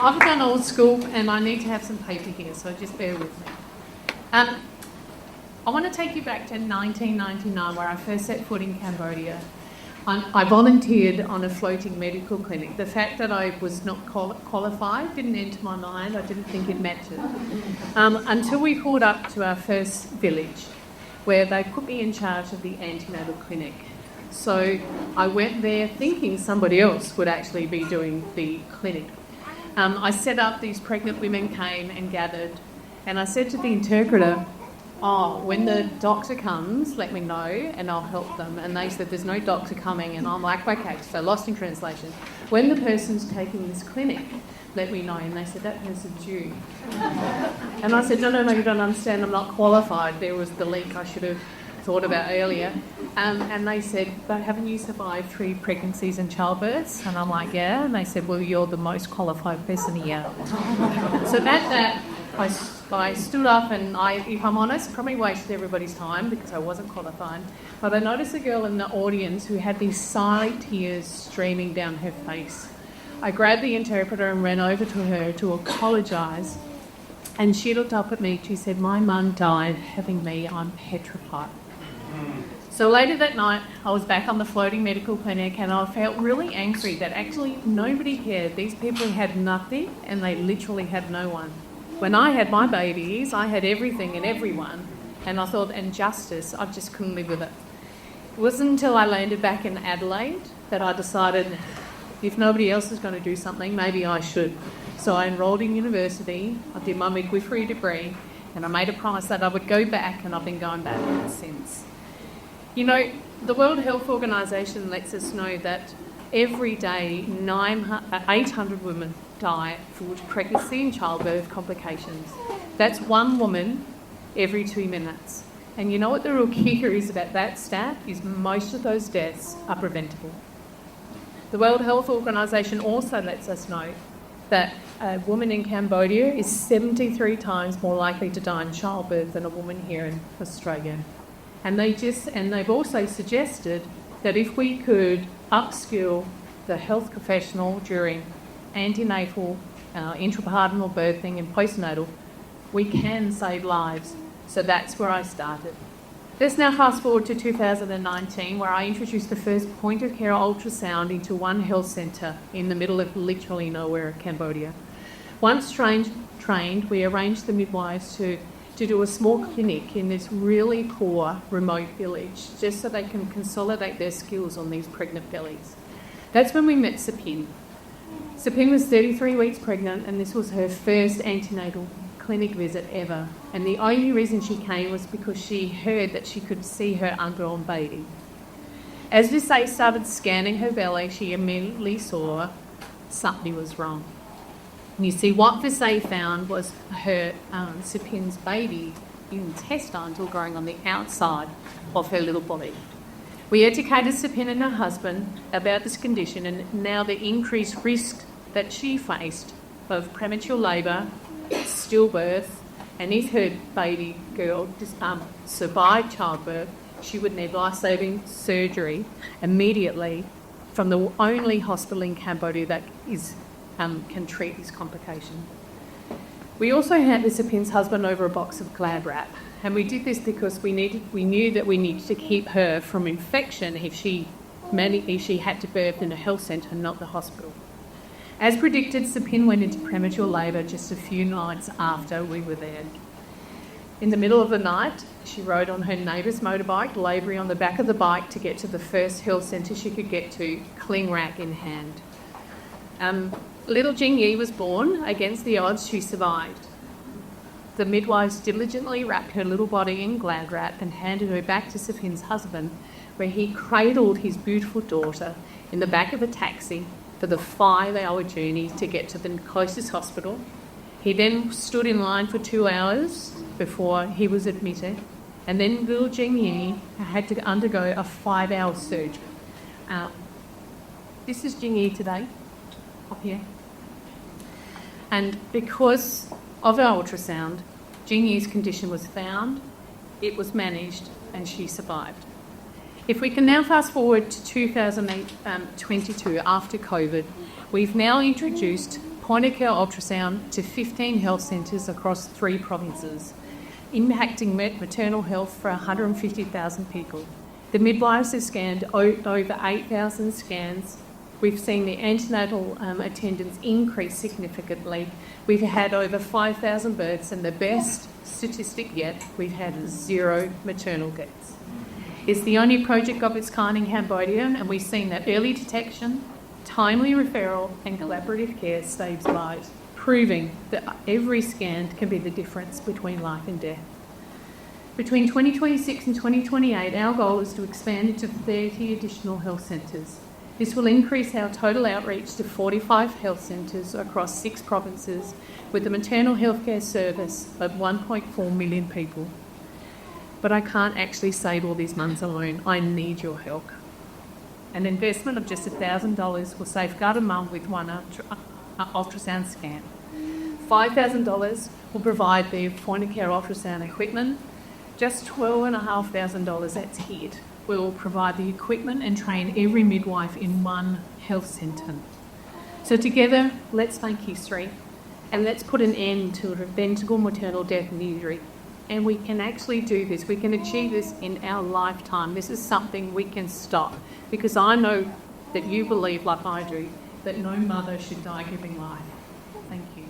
I've done old school and I need to have some paper here, so just bear with me. I want to take you back to 1999 where I first set foot in Cambodia. I volunteered on a floating medical clinic. The fact that I was not qualified didn't enter my mind. I didn't think it mattered. Until we pulled up to our first village where they put me in charge of the antenatal clinic. So I went there thinking somebody else would actually be doing the clinic. I set up, these pregnant women came and gathered, and I said to the interpreter, when the doctor comes, let me know and I'll help them. And they said, there's no doctor coming. And I'm like, okay, so lost in translation. When the person's taking this clinic, let me know. And they said, that person's you. And I said, no, you don't understand, I'm not qualified. There was the link I should have thought about earlier. And they said, but haven't you survived 3 pregnancies and childbirths? And I'm like, yeah. And they said, well, you're the most qualified person here. So at that, I stood up and if I'm honest, probably wasted everybody's time because I wasn't qualified. But I noticed a girl in the audience who had these silent tears streaming down her face. I grabbed the interpreter and ran over to her to apologise. And she looked up at me. She said, my mum died having me. I'm petrified. So later that night, I was back on the floating medical clinic and I felt really angry that actually nobody cared. These people had nothing and they literally had no one. When I had my babies, I had everything and everyone. And I thought, and justice, I just couldn't live with it. It wasn't until I landed back in Adelaide that I decided if nobody else is going to do something, maybe I should. So I enrolled in university, I did my midwifery degree, and I made a promise that I would go back, and I've been going back ever since. You know, the World Health Organisation lets us know that every day 800 women die through pregnancy and childbirth complications. That's 1 woman every 2 minutes. And you know what the real kicker is about that stat? Is most of those deaths are preventable. The World Health Organisation also lets us know that a woman in Cambodia is 73 times more likely to die in childbirth than a woman here in Australia. And they've also suggested that if we could upskill the health professional during antenatal, intrapartum birthing and postnatal, we can save lives. So that's where I started. Let's now fast forward to 2019, where I introduced the first point-of-care ultrasound into one health centre in the middle of literally nowhere, Cambodia. Once trained, we arranged the midwives to do a small clinic in this really poor, remote village, just so they can consolidate their skills on these pregnant bellies. That's when we met Sapin. Sapin was 33 weeks pregnant, and this was her first antenatal clinic visit ever. And the only reason she came was because she heard that she could see her unborn baby. As Visay started scanning her belly, she immediately saw something was wrong. And you see, what Visay found was her Sapin's baby intestines were growing on the outside of her little body. We educated Sapin and her husband about this condition and now the increased risk that she faced of premature labour, stillbirth, and if her baby girl survived childbirth, she would need life-saving surgery immediately from the only hospital in Cambodia that can treat this complication. We also handed Sapin's husband over a box of Glad wrap, and we did this because we knew that we needed to keep her from infection if she had to birth in a health centre, not the hospital. As predicted, Sapin went into premature labour just a few nights after we were there. In the middle of the night, she rode on her neighbour's motorbike, labouring on the back of the bike to get to the first health centre she could get to, cling rack in hand. Little Jing Yi was born. Against the odds, she survived. The midwives diligently wrapped her little body in Glad wrap and handed her back to Sapin's husband, where he cradled his beautiful daughter in the back of a taxi for the 5-hour journey to get to the closest hospital. He then stood in line for 2 hours before he was admitted, and then little Jing Yi had to undergo a 5-hour surgery. This is Jing Yi today, up here. And because of our ultrasound, Jing Yi's condition was found, it was managed, and she survived. If we can now fast forward to 2022, after COVID, we've now introduced point-of-care ultrasound to 15 health centres across 3 provinces, impacting maternal health for 150,000 people. The midwives have scanned over 8,000 scans. We've seen the antenatal attendance increase significantly. We've had over 5,000 births, and the best statistic yet, we've had 0 maternal deaths. It's the only project of its kind in Cambodia, and we've seen that early detection, timely referral and collaborative care saves lives, proving that every scan can be the difference between life and death. Between 2026 and 2028, our goal is to expand into 30 additional health centres. This will increase our total outreach to 45 health centres across 6 provinces with a maternal healthcare service of 1.4 million people. But I can't actually save all these mums alone. I need your help. An investment of just $1,000 will safeguard a mum with one ultrasound scan. $5,000 will provide the point-of-care ultrasound equipment. Just $12,500, that's it. We'll provide the equipment and train every midwife in one health centre. So together, let's make history and let's put an end to preventable maternal death and injury. And we can actually do this. We can achieve this in our lifetime. This is something we can stop, because I know that you believe, like I do, that no mother should die giving life. Thank you.